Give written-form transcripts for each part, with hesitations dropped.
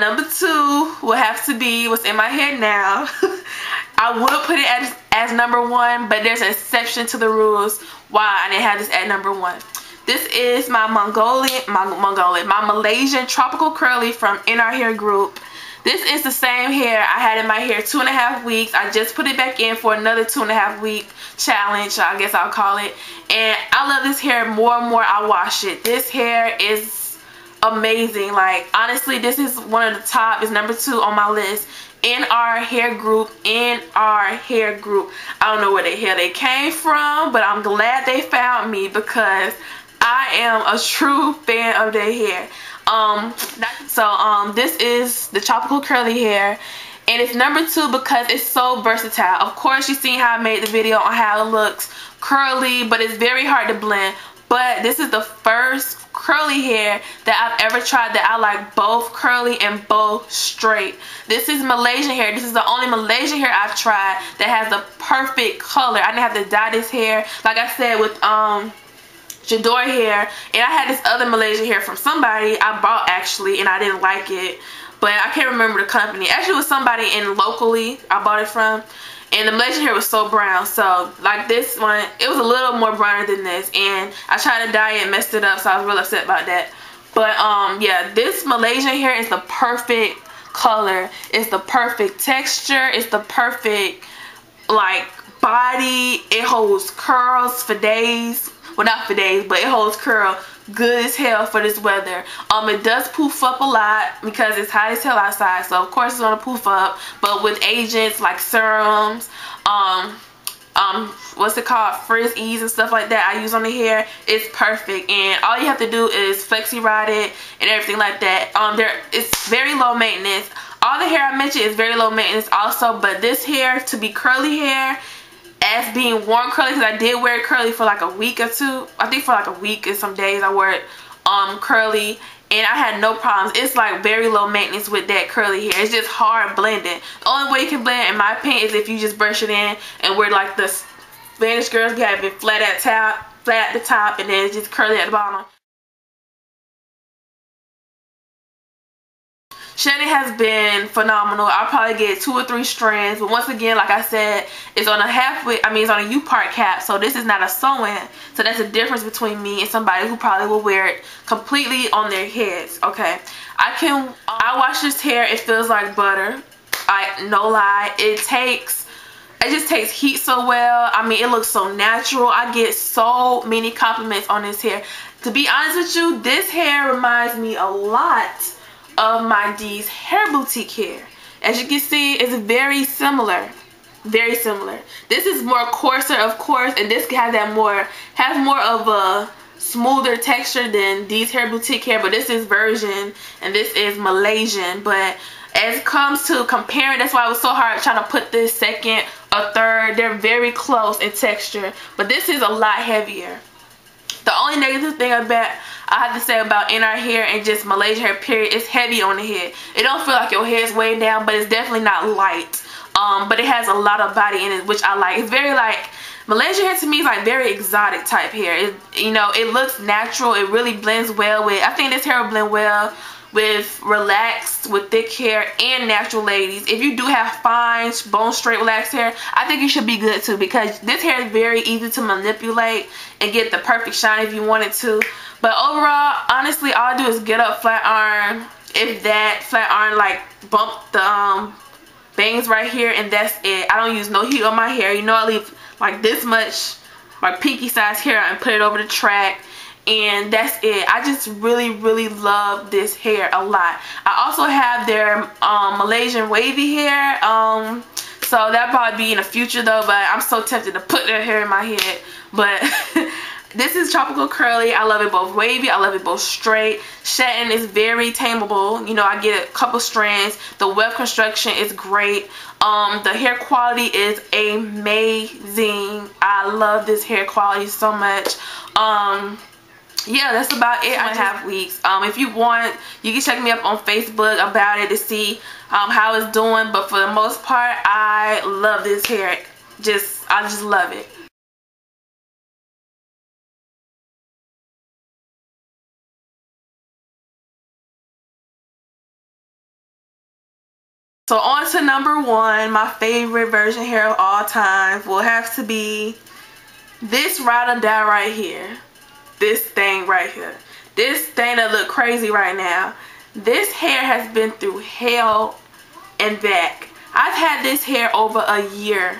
Number 2 will have to be what's in my hair now. I would put it as number 1, but there's an exception to the rules why I didn't have this at number 1. This is my my Malaysian Tropical Curly from In Our Hair Group. This is the same hair I had in my hair 2.5 weeks. I just put it back in for another 2.5 week challenge, I guess I'll call it. And I love this hair more and more I wash it. This hair is amazing. Like, honestly, this is one of the top. It's number 2 on my list. In Our Hair Group. In Our Hair Group. I don't know where the hell they came from, but I'm glad they found me because I am a true fan of their hair. This is the Tropical Curly hair, and it's number 2 because it's so versatile. Of course, you've seen how I made the video on how it looks curly, but it's very hard to blend. But this is the first curly hair that I've ever tried that I like both curly and both straight. This is Malaysian hair. This is the only Malaysian hair I've tried that has the perfect color. I didn't have to dye this hair, like I said, with Jadore hair, and I had this other Malaysian hair from somebody I bought actually, and I didn't like it, but I can't remember the company. Actually, it was somebody in locally I bought it from, and the Malaysian hair was so brown. So like this one, it was a little more browner than this, and I tried to dye it and messed it up, so I was real upset about that. But yeah, this Malaysian hair is the perfect color. It's the perfect texture. It's the perfect like body. It holds curls for days. Well, not for days, but it holds curl good as hell for this weather. It does poof up a lot because it's hot as hell outside, so of course it's gonna poof up. But with agents like serums, what's it called, frizz ease and stuff like that I use on the hair, it's perfect. And all you have to do is flexi ride it and everything like that. It's very low maintenance. All the hair I mentioned is very low maintenance also, but this hair, to be curly hair, as being worn curly, because I did wear it curly for like a week or two. I think for like a week and some days I wore it curly, and I had no problems. It's like very low maintenance with that curly hair. It's just hard blending. The only way you can blend, in my opinion, is if you just brush it in and wear like the Spanish girls have it flat at the top, and then it's just curly at the bottom. Shedding has been phenomenal. I'll probably get 2 or 3 strands, but once again, like I said, it's on a it's on a U-part cap, so this is not a sew-in. So that's the difference between me and somebody who probably will wear it completely on their heads. Okay, I wash this hair. It feels like butter. No lie. It just takes heat so well. I mean, it looks so natural. I get so many compliments on this hair. To be honest with you, this hair reminds me a lot of my D's Dhairboutique hair. As you can see, it's very similar. Very similar. This is more coarser, of course, and this has more of a smoother texture than D's Dhairboutique hair, but this is virgin and this is Malaysian. But as it comes to comparing, that's why it was so hard trying to put this second or third. They're very close in texture, but this is a lot heavier. The only negative thing I have to say about In Our Hair and just Malaysian hair period, it's heavy on the head. It don't feel like your hair is weighing down, but it's definitely not light. But it has a lot of body in it, which I like. It's very like, Malaysian hair to me is like very exotic type hair. It looks natural. It really blends well with, I think this hair will blend well with relaxed, with thick hair, and natural ladies. If you do have fine, bone straight, relaxed hair, I think you should be good too, because this hair is very easy to manipulate and get the perfect shine if you wanted to. But overall, honestly, all I do is get up, flat iron, if that, flat iron, like bump the bangs right here, and that's it. I don't use no heat on my hair. I leave like this much, like pinky size hair, and put it over the track, and that's it. I just really, really love this hair a lot. I also have their Malaysian wavy hair, so that'll probably be in the future though, but I'm so tempted to put their hair in my head. But this is Tropical Curly. I love it both wavy. I love it both straight. Shedding is very tameable. I get a couple strands. The weft construction is great. The hair quality is amazing. I love this hair quality so much. Yeah, that's about it. 2.5 weeks. If you want, you can check me up on Facebook about it to see how it's doing. But for the most part, I love this hair. I just love it. So on to number one, my favorite version hair of all time will have to be this ride or die right here. This thing right here. This thing that look crazy right now. This hair has been through hell and back. I've had this hair over a year.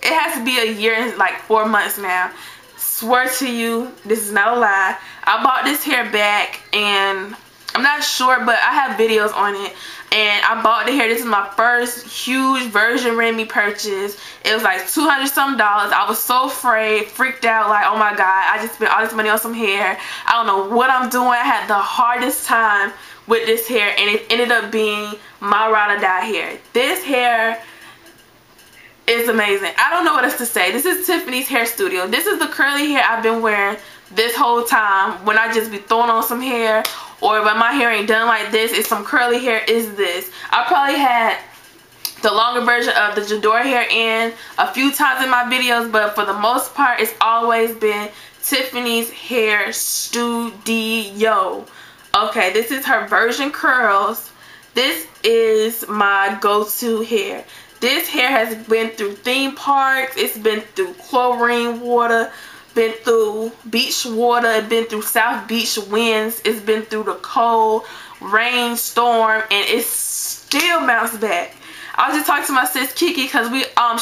It has to be a year and like 4 months now. Swear to you, this is not a lie. I bought this hair back and I'm not sure, but I have videos on it. And I bought the hair. This is my first huge Virgin Remy purchase. It was like $200 some. I was so afraid, freaked out, like, oh my god, I just spent all this money on some hair. I don't know what I'm doing. I had the hardest time with this hair, and it ended up being my ride or die hair. This hair is amazing. I don't know what else to say. This is Tiffanys hair studio. This is the curly hair I've been wearing this whole time. When I just be throwing on some hair, or when my hair ain't done like this, it's some curly hair, is this. I probably had the longer version of the Jadore hair in a few times in my videos, but for the most part, it's always been Tiffanys hair studio. Okay, this is her version curls. This is my go-to hair. This hair has been through theme parks. It's been through chlorine water, been through beach water, it's been through South Beach winds, it's been through the cold, rain, storm, and it's still bounced back. I was just talking to my sis Kiki because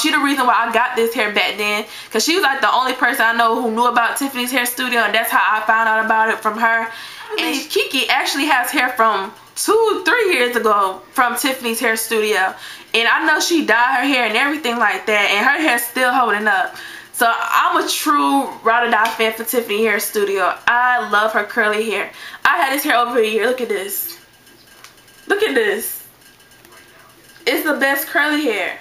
she the reason why I got this hair back then, because she was like the only person I know who knew about Tiffanys hair studio, and that's how I found out about it, from her. And Kiki actually has hair from 2-3 years ago from Tiffanys hair studio, and I know she dyed her hair and everything like that, and her hair's still holding up. So I'm a true ride or die fan for Tiffanys hair studio. I love her curly hair. I had this hair over a year. Look at this. Look at this. It's the best curly hair.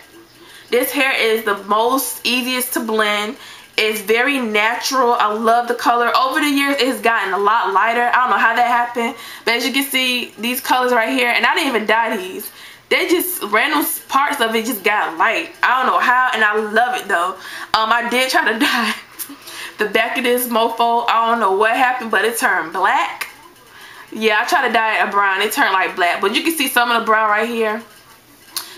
This hair is the most easiest to blend. It's very natural. I love the color. Over the years, it's gotten a lot lighter. I don't know how that happened, but as you can see, these colors right here, and I didn't even dye these. They just, random parts of it just got light. I don't know how, and I love it though. I did try to dye the back of this mofo. I don't know what happened, but it turned black. Yeah, I tried to dye it a brown. It turned like black, but you can see some of the brown right here.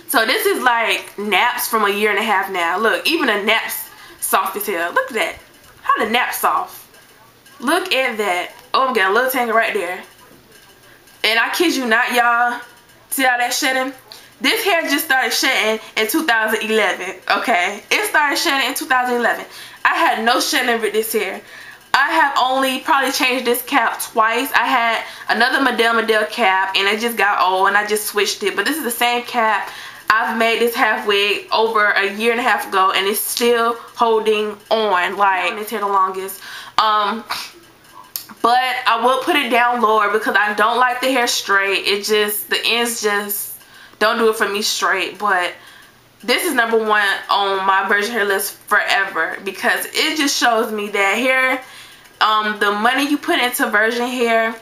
So this is like naps from a year and a half now. Look, even the naps soft as hell. Look at that. How the nap soft. Look at that. Oh, I'm getting a little tangle right there. And I kid you not, y'all. See how that's shedding? This hair just started shedding in 2011, okay? It started shedding in 2011. I had no shedding with this hair. I have only probably changed this cap twice. I had another Model cap, and it just got old, and I just switched it. But this is the same cap. I've made this half wig over a year and a half ago, and it's still holding on. Like, this hair the longest. But I will put it down lower because I don't like the hair straight. It just, the ends just don't do it for me straight. But this is number one on my virgin hair list forever, because it just shows me that hair, the money you put into virgin hair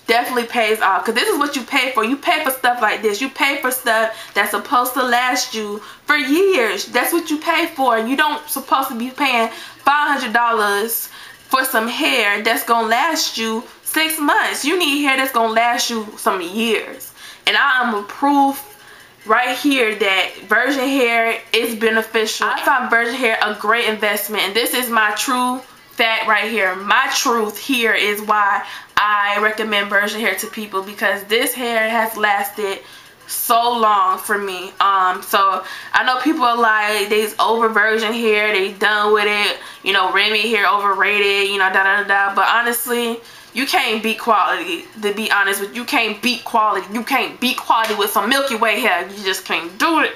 definitely pays off. Because this is what you pay for. You pay for stuff like this. You pay for stuff that's supposed to last you for years. That's what you pay for. You don't supposed to be paying $500 for some hair that's gonna last you 6 months. You need hair that's gonna last you some years. And I am a proof right here that virgin hair is beneficial. I find virgin hair a great investment, and this is my true fact right here. My truth here is why I recommend virgin hair to people, because this hair has lasted so long for me. So I know people are like, they's over virgin hair, they done with it, you know, Remy hair overrated, you know, da da da. But honestly, you can't beat quality. To be honest with you, can't beat quality. You can't beat quality with some Milky Way hair. You just can't do it.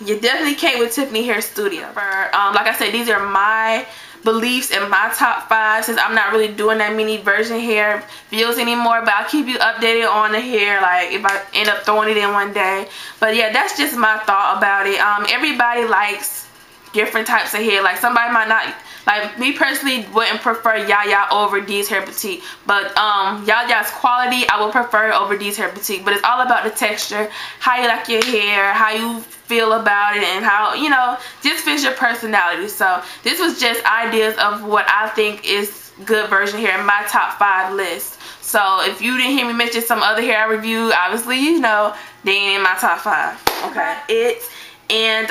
You definitely can't with Tiffanys hair studio. Like I said, these are my beliefs and my top 5, since I'm not really doing that many virgin hair videos anymore, but I'll keep you updated on the hair, like if I end up throwing it in one day. But yeah, that's just my thought about it. Everybody likes different types of hair. Like somebody might not, like me personally wouldn't prefer YAYA over Dhairboutique, but YAYA's quality I would prefer over Dhairboutique. But it's all about the texture, how you like your hair, how you feel about it, and how, you know, just fits your personality. So this was just ideas of what I think is good virgin hair in my top 5 list. So if you didn't hear me mention some other hair I reviewed, obviously, you know, they ain't in my top 5. about it. And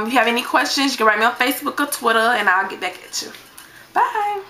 if you have any questions, you can write me on Facebook or Twitter, and I'll get back at you. Bye.